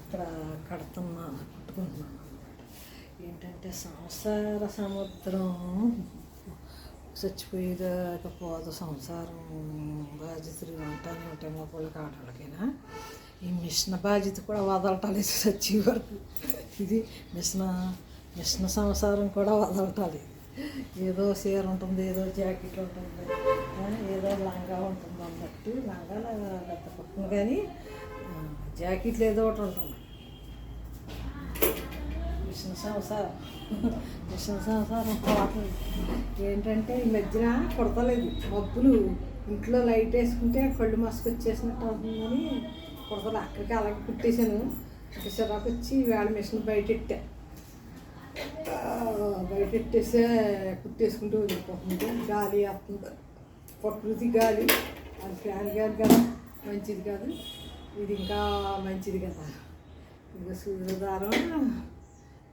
ఇక్కడ కడుతున్నాను, కుట్టుకుంటున్నాను అనమాట. ఏంటంటే సంసార సముద్రం చచ్చిపోయేదాకపోదు. సంసారం బాధ్యతలు ఉంటానే ఉంటాయి మొక్కలకి ఆటలకైనా. ఈ మిషన్ బాధ్యత కూడా వదలటాలేదు చచ్చే వరకు. ఇది మిషన్ సంసారం కూడా వదలటాలి. ఏదో చీర ఉంటుంది, ఏదో జాకెట్ ఉంటుంది, ఏదో లంగా ఉంటుంది అన్నట్టు. లంగా పెద్ద పక్కన కానీ జాకెట్లు ఏదో ఒకటి ఉంటుంది. మిషన్ సంసారం పోతుంది. ఏంటంటే ఈ మధ్యన కుడతలేదు. మబ్బులు ఇంట్లో లైట్ వేసుకుంటే కళ్ళు మస్క్ వచ్చేసినట్టు అవుతుందని కుడతలు. అక్కడికి అలాగే కుట్టేశాను. ఇంకా చిరాకు వచ్చి వేళ మిషన్ బయటెట్టేసే కుట్టేసుకుంటూ వదిలిపోతుంది. గాలి వస్తుంది, ప్రకృతి గాలి. అది ఫ్యాన్ గాలి కదా, మంచిది కాదు. ఇది ఇంకా మంచిది కదా. ఇంకా సూర్యదారం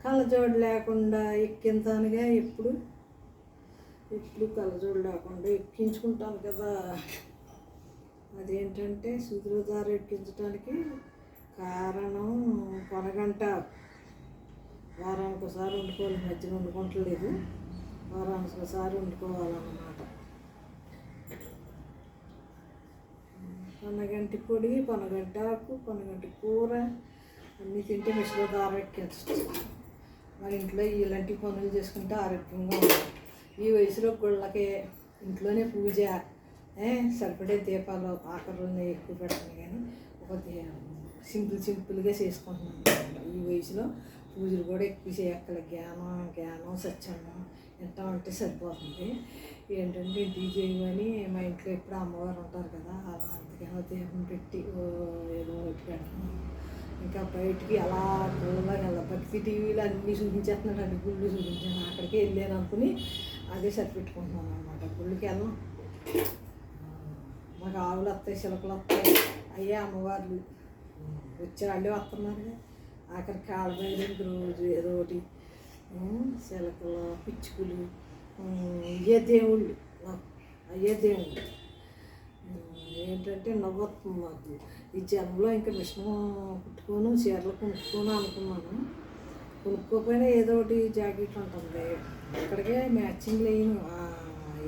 కళ్ళజోడు లేకుండా ఎక్కింతానుగా ఎప్పుడు కళ్ళజోడు లేకుండా ఎక్కించుకుంటాను కదా. అదేంటంటే సూర్యదారం ఎక్కించడానికి కారణం కొనగంట. వారానికి ఒకసారి వండుకోవాలి, మధ్యన వండుకోవట్లేదు. వారానికి ఒకసారి వండుకోవాలన్నమాట. పొనగంటి పొడి, పొనగంటి ఆకు, పొనగంటి కూర అన్నీ తింటే మిషన్లో దారం ఎక్కించచ్చు. మన ఇంట్లో ఇలాంటి పనులు చేసుకుంటే ఆరోగ్యంగా ఉంటుంది. ఈ వయసులో గుళ్ళకి ఇంట్లోనే పూజ, సరిపడే దీపాలు ఆఖరుని ఎక్కువ పెడతాను, కానీ ఒక సింపుల్గా చేసుకుంటున్నాను. ఈ వయసులో పూజలు కూడా ఎక్కువ చేయక్కల. జ్ఞానం సత్యన్నం ఎంత ఉంటే సరిపోతుంది. ఏంటంటే ఇంటికి చేయమని మా ఇంట్లో ఎప్పుడు అమ్మవారు ఉంటారు కదా, అలా అందుకని దీపం పెట్టి ఏదో ఒకటి పెడుతున్నాను. ఇంకా బయటికి అలా గుళ్ళ భక్తి టీవీలు అన్నీ చూపించేస్తున్నాడు. అన్ని గుళ్ళు చూపించాను. అక్కడికి వెళ్ళాను అనుకుని అదే సరిపెట్టుకుంటున్నాను అనమాట. గుళ్ళకి వెళ్ళాం. మాకు ఆవులు వస్తాయి, చిలకలు వస్తాయి. అయ్యే అమ్మవార్లు వచ్చేవాళ్ళే వస్తున్నారు. ఆఖరి కాళ్ళబైలు రోజు ఏదో ఒకటి చిలకలు, పిచ్చుకులు, అయ్యే దేవుళ్ళు. అయ్యే దేవుళ్ళు ఏంటంటే నవ్వుతుంది మాకు. ఈ జన్మలో ఇంకా మిషన్ కుట్టుకోను, చీరలు కొనుక్కోను అనుకున్నాను. కొనుక్కోపోయినా ఏదో ఒకటి జాకెట్ ఉంటుంది. అక్కడికే మ్యాచింగ్ లేను.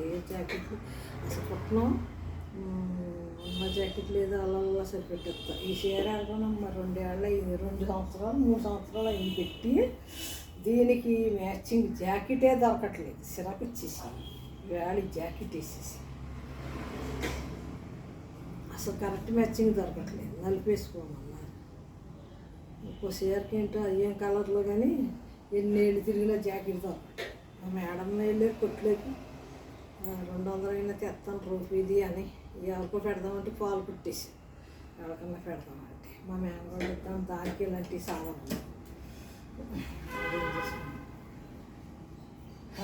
ఏ జాకెట్లు అసలు కుట్టను. ఉన్న జాకెట్ లేదు, అలా సరిపెట్టేస్తా. ఈ చీర ఆడుకున్నాం 2 ఏళ్ళు అయింది, 2 సంవత్సరాలు 3 సంవత్సరాలు అయింది పెట్టి. దీనికి మ్యాచింగ్ జాకెటే దొరకట్లేదు. సిరాకు ఇచ్చేసి వేళ జాకెట్ వేసేసి అసలు కరెక్ట్ మ్యాచింగ్ దొరకట్లేదు. నలిపేసుకోమన్నారు. ఇంకో చీరకి ఏంటో అయ్యేం కలర్లో కానీ ఎన్నేళ్ళు తిరిగినా జాకెట్ దొరకట్లేదు. మా మేడం వెళ్ళే కొట్లోకి 200 అయినా తెస్తాను రూపీది అని ఎవరికో పెడదామంటే పాలు కుట్టేసి ఎవరికన్నా పెడదామంటే మా మేనగోళ్ళు ఇద్దాం, దానికి ఇలాంటివి సాధన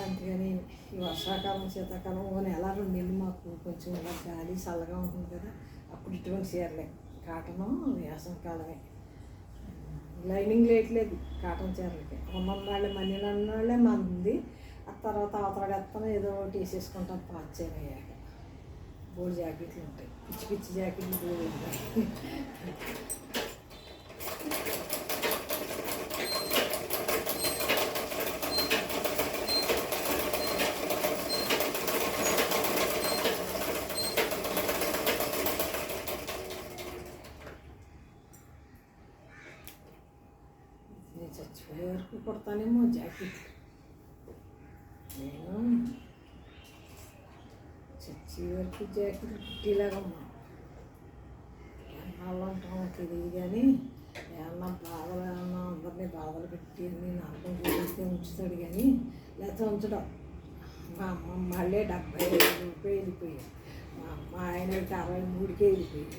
అంతేగాని ఈ వర్షాకాలం శీతాకాలం 1 నెల 2 నెలలు మాకు కొంచెం ఇలా గాలి చల్లగా ఉంటుంది కదా, అప్పుడు ఇటువంటి చీరలే. కాటను వేసవికాలమే. లైనింగ్ లేట్లేదు కాటన్ చీరలకి. ఉన్నవాళ్ళే మన్నీళ్ళే మంది. ఆ తర్వాత అవతలాడేస్తాను ఏదో ఒకటి వేసేసుకుంటాం. పాచీర అయ్యాక బోర్డు జాకెట్లు ఉంటాయి, పిచ్చి జాకెట్లు బోర్డు ఉంటాయి. నేను చచ్చిపోయే వరకు కుడతానేమో జాకెట్లు. నేను చచ్చి వరకు జాకెట్లు కుట్టేలాగమ్మా. ఎన్నాళ్ళు ఉంటామో తెలియదు కానీ ఏమన్నా బాధలు అందరినీ బాధలు పెట్టి అన్నీ నరకం చూపిస్తే ఉంచుతాడు కానీ లేకపోతే ఉంచడం. మా అమ్మ మళ్ళీ 75 వెళ్ళిపోయాడు. మా అమ్మ ఆయనకి 63కే వెళ్ళిపోయాడు.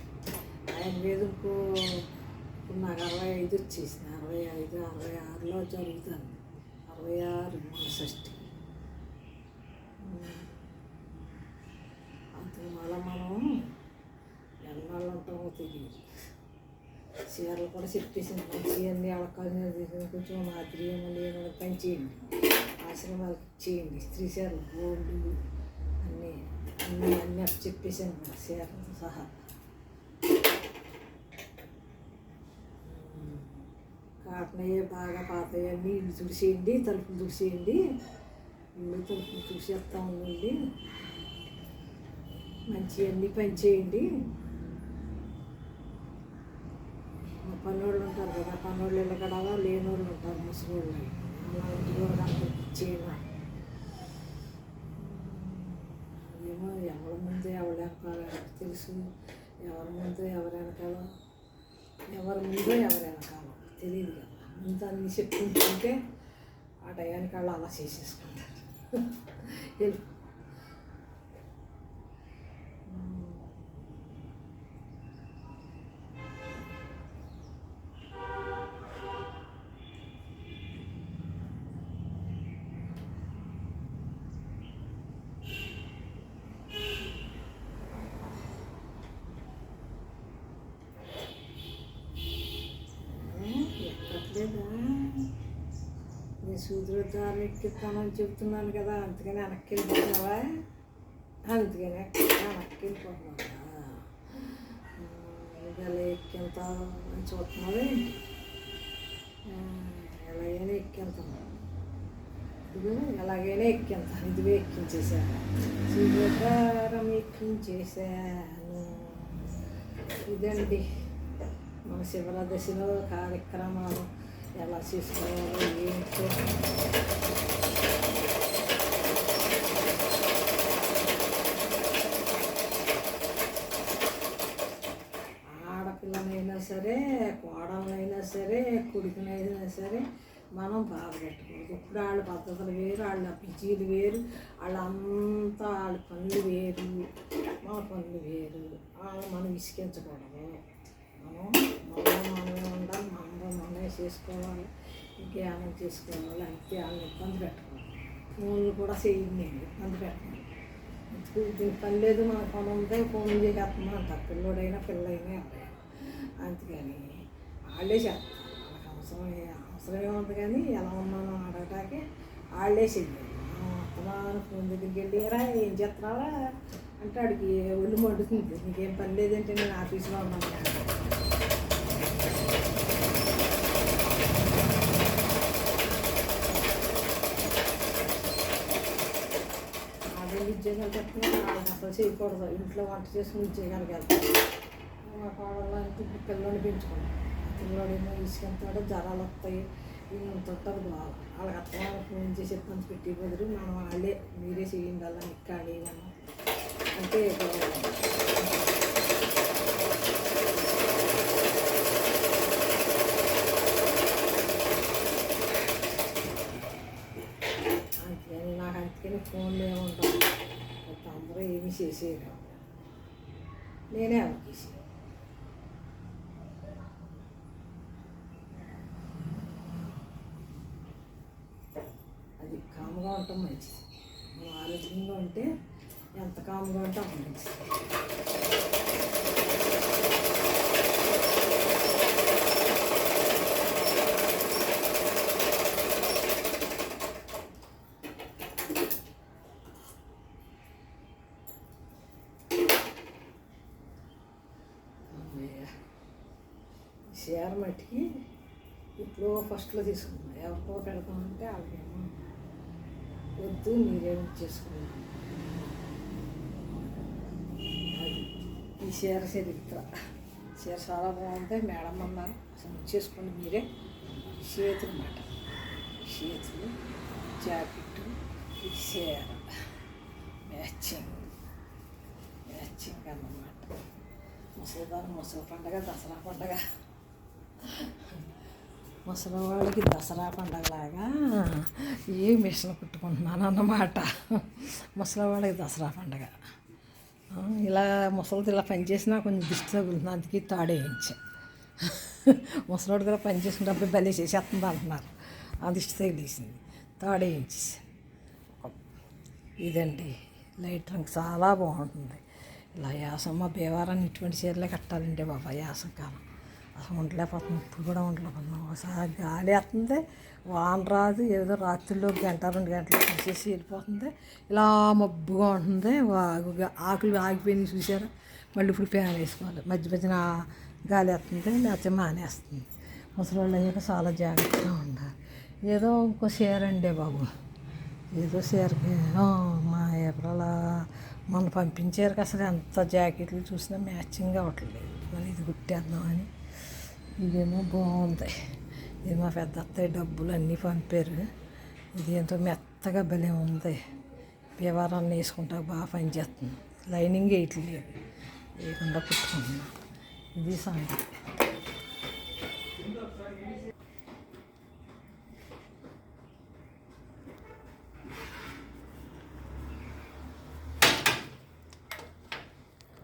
ఆయన మీద ఇప్పుడు నాకు 65 వచ్చేసింది. 65, 66లో జరుగుతుంది. 66 మన షష్ఠి. అందుకు మళ్ళీ మనం ఎన్నాళ్ళు ఉంటామో తెలియదు. చీరలు కూడా చెప్పేసింది మంచి అన్నీ అడకాల్సిన కొంచెం మాదిరి మళ్ళీ పని చేయండి, ఆశ్రమాలకు చేయండి, స్త్రీ చీరలు గోల్డ్ అన్నీ అప్పు చెప్పేసాను కూడా చీరలతో సహా. కాటనయ్యే బాగా పాతయ్యండి. ఇల్లు తుడిసేయండి, తలుపులు తుడిసేయండి. ఇల్లు తలుపులు తుడిసేస్తా ఉండండి. మంచివన్నీ పని చేయండి. మా పన్నోళ్ళు ఉంటారు కదా, పన్నోళ్ళు ఇళ్ళ కడావా లేని వాళ్ళు ఉంటారు, ముసలోళ్ళు. అలా ఇంటిలో అంతా ఇచ్చేయండి. ఏమో ఎవరి ముందు ఎవరి వెనకాల తెలుసు, ఎవరి ముందు ఎవరి వెనకాల, ఎవరి ముందు ఎవరి వెనకాల తెలియదు కదా. ముందు అన్నీ చెప్పుకుంటుంటే ఆ టయానికి వాళ్ళు అలా చేసేసుకుంటారు. ఎక్కట్లేదా? నేను సూత్రోద్ధారం ఎక్కిస్తానని చెప్తున్నాను కదా, అందుకని వెనక్కి వెళ్ళిపోతున్నావా? అందుకని వెనక్కి వెళ్ళిపోతున్నావా? ఇలా ఎక్కెళ్తావు అని చూస్తున్నావే, ఎలాగైనా ఎక్కెళ్తాను. ఇదిగో ఎలాగైనా ఎక్కెళ్తాను. ఇదిగో ఎక్కించేసాను, సూత్రోద్ధారం ఎక్కించేసాను. ఇదండి మన శివరాదశిలో కార్యక్రమాలు ఎలా చేసుకోవాలో ఏంటో. ఆడపిల్లనైనా సరే, కోడలనైనా సరే, కొడుకునైనా సరే మనం బాధ పెట్టకూడదు. ఇప్పుడు వాళ్ళ పద్ధతులు వేరు, వాళ్ళ పిజీలు వేరు, వాళ్ళంతా వాళ్ళ పనులు వేరు, మన పనులు వేరు. వాళ్ళు మనం విసిగించకూడదు. మనమే ఉండాలి, మనమే చేసుకోవాలి, ఇంకేమైనా చేసుకోవాలి. అంతే వాళ్ళని ఇబ్బంది పెట్టకూడదు. ఫోన్లు కూడా చేయండి, నేను ఇబ్బంది పెట్టండి. దీనికి పని లేదు, మన పని ఉంటే ఫోన్ చేసేస్తున్నా అంటారు, పిల్లోడైనా పిల్లైనా ఎవరైనా. అందుకని వాళ్ళే చేస్తారు. వాళ్ళకి అవసరమే ఉంది, కానీ ఎలా ఉన్నానో అడగటానికి వాళ్ళే చెయ్యాలి. అత్తమాన ఫోన్ దగ్గరికి వెళ్ళి ఏం చేస్తున్నావా అంటే వాడికి ఒళ్ళు మండుతుంది. నీకేం పని లేదంటే నేను ఆఫీస్లో ఉన్నాను. ఉద్యోగాలు చెప్తున్నా వాళ్ళని అసలు చేయకూడదు. ఇంట్లో వంట చేసుకుని ఉద్యోగాలకు వెళ్తాను. మా కోడళ్ళు అంటే పిల్లల్ని పెంచుకోండి. పిల్లడేమో ఇసుకంతాడు, జ్వరాలు వస్తాయి, ఇంత ఉంటుంది బాగా. వాళ్ళకి అత్తమాన ఫోన్ చేసి ఇబ్బంది పెట్టి బదులు మనం వాళ్ళే మీరే చేయండి అలా ఇక్కాలి మనం అంటే అందుకని ఫోన్లో ఏముంటాం, అందరూ ఏమీ చేసేది నేనే అవకేసి. అది కామ్గా ఉండటం మంచిది. మనం ఆరోగ్యంగా ఉంటే ఎంత కామ్గా ఉంటే అంత మంచిది. షేర్ మట్టికి ఇప్పుడు ఫస్ట్లో తీసుకున్నాం, ఎవరికో పెడతామంటే వాళ్ళకేమో వద్దు, మీరేమో చేసుకున్నాం. అది ఈ చీర చరిత్ర. చీర చాలా బాగుంటాయి, మేడం అన్నారు అసలు చేసుకోండి మీరే. చేతులు మాట, చేతులు, జాకెట్, ఈ చీర మ్యాచింగ్ అన్నమాట. ముసలి పండగ, దసరా పండగ. ముసలి వాళ్ళకి దసరా పండగలాగా ఏ మిషన్ కుట్టుకుంటున్నాను అన్నమాట. ముసలి వాళ్ళకి దసరా పండగ. ఇలా ముసలిది ఇలా పనిచేసినా కొంచెం దిష్టి తగులుతుంది, అందుకే తాడేయించా. ముసలివాడు కూడా పని చేసుకున్నప్పుడు భలే చేసేస్తుంది అంటున్నారు, ఆ దిష్టి తగిలేసింది, తాడేయించేసాను. ఇదండి లైట్ రంగు చాలా బాగుంటుంది. ఇలా యాసమ్మ భీమవరాన్ని ఇటువంటి చీరలే కట్టాలంటే బాబా, యాసం కాలం అసలు ఉండలేకపోతుంది. ఇప్పుడు కూడా ఉండలేకపోతున్నాం. ఒకసారి గాలి వేస్తుంది, వాన రాదు, ఏదో రాత్రిలో గంట 2 గంటలు తీసేసి వెళ్ళిపోతుంది. ఇలా మబ్బుగా ఉంటుంది, ఆకులు ఆగిపోయినాయి చూసారా. మళ్ళీ ఇప్పుడు ఫ్యాన్ వేసుకోవాలి, మధ్య మధ్యన గాలి వేస్తుంది, లేకపోతే మానేస్తుంది. ముసలోళ్ళు అయ్యాక చాలా జాగ్రత్తగా ఉండాలి. ఏదో ఇంకో చీర అండి బాబు, ఏదో చీరకి మా ఏప్రిల్ మొన్న పంపించారు. అసలు ఎంత జాకెట్లు చూసినా మ్యాచింగ్ అవ్వట్లేదు. మరి ఇది కుట్టేద్దామని. ఇదేమో బాగుంది. ఇది మా పెద్ద అత్తయ్య డబ్బులు అన్నీ పంపారు. ఇది ఎంతో మెత్తగా భలే ఉంది. వ్యవహారాన్ని వేసుకుంటా బాగా పనిచేస్తుంది. లైనింగ్ వేయట్లేదు, వేయకుండా కుట్టుకుంటున్నా. ఇది సంగతి.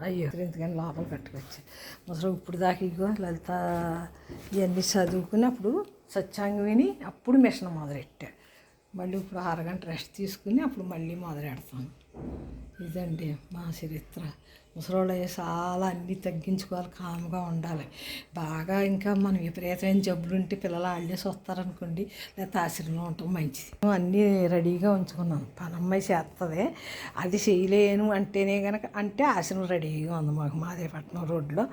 అయ్యో ఎందుకని లోపల కట్టుకొచ్చి ముసలు ఇప్పుడు దాకా ఇగో లలిత ఇవన్నీ చదువుకుని సత్యాంగం విని అప్పుడు మిషన్ మొదలెట్టా. మళ్ళీ ఇప్పుడు అరగంట రెస్ట్ తీసుకుని అప్పుడు మళ్ళీ మొదలెడతాను. ఇదండి మా చరిత్ర. ముసలోళ్ళు చాలా అన్నీ తగ్గించుకోవాలి, కామ్గా ఉండాలి. బాగా ఇంకా మనం విపరీతమైన జబ్బులు ఉంటే పిల్లలు ఆళ్ళేసి వస్తారనుకోండి, లేకపోతే ఆశ్రమంలో ఉండటం మంచిది. అన్నీ రెడీగా ఉంచుకున్నాను. పనమ్మాయి చేస్తుంది, అది చేయలేను అంటేనే కనుక అంటే ఆశ్రమం రెడీగా ఉంది మాకు మాదేపట్నం రోడ్లో.